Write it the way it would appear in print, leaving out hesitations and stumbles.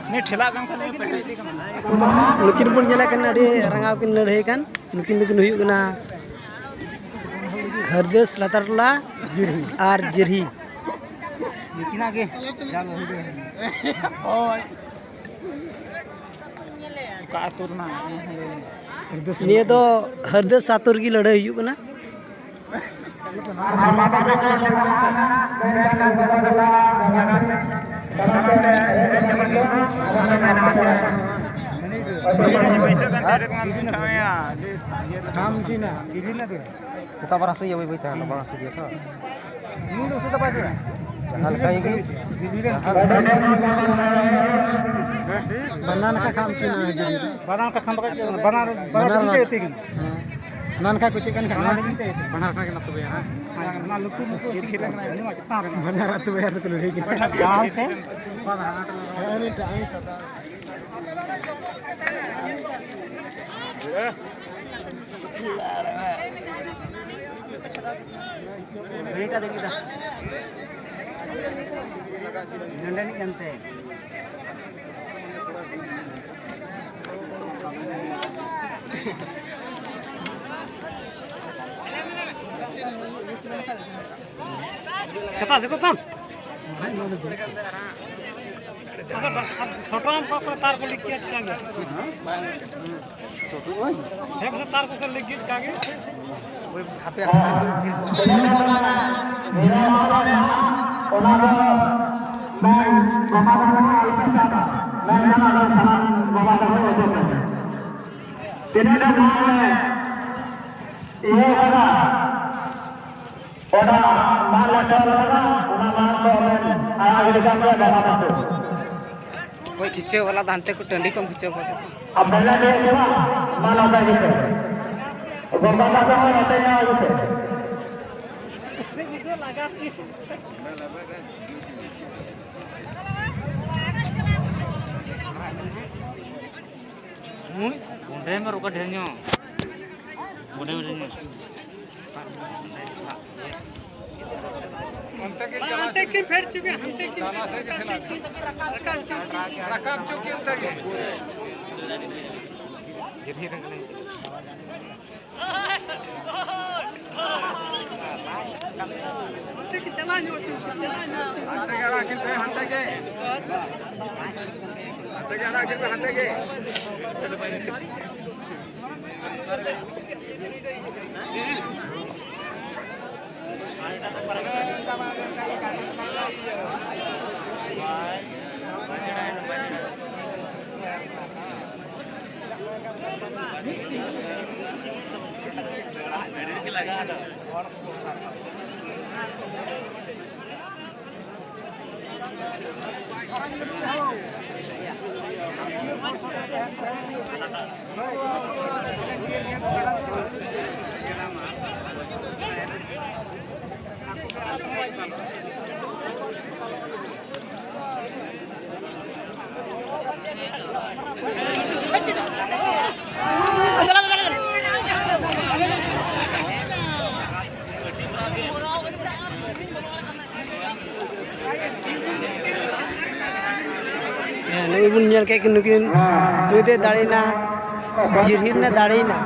Ini ठेला kan nukin pun nyala kan ade rangau kin leureui kan nukin huyuk kana Hardes Latarla ar Jirhi bikin lagi jalan hidup oh ka atur na ini तो Hardes Satur की लड़ाई huyuk kana पैसे kan dari dengan ya काम की ना गिरी ना तो kita barang suya wei ta no barang suya ta ini tuh sudah pada hal kai ge बनान का काम की ना Jirhi banan ka khamba ka banar banar ke te बनान का कुछ kan banar खाना ke banar ka na to ya na lutu lutu kiri na ini macam tar बनार तो यार तो लड़ाई की jalan ke berita deh kita nandani kante Cepat sekutan. छोटा हम पर तार को लिख के कागे छोटू ओय है बस तार को से लिख के कागे ওই হাতে कोई खींचे वाला धानते को टंडी कम खींचे को अब पहला दे देवा माल आता है गोबा का तो आता है उसे मुंडे में रोका ढेरन्यो मुंडे में ढेरन्यो अंते की फेर चुके अंते की ताना से ठेला रकाब चुकी अंत के जिरही रंग नहीं अंते की चला जो अंते का राखिल पे अंते के ᱱᱩᱭ ᱵᱚᱱ ᱧᱮᱞ ᱠᱮᱫ ᱱᱩᱠᱤᱱ ᱱᱩᱭ ᱫᱚ ᱫᱟᱲᱮᱭᱮᱱᱟ ᱡᱤᱨᱦᱤ ᱨᱮᱱᱟᱜ ᱫᱟᱲᱮᱭᱮᱱᱟ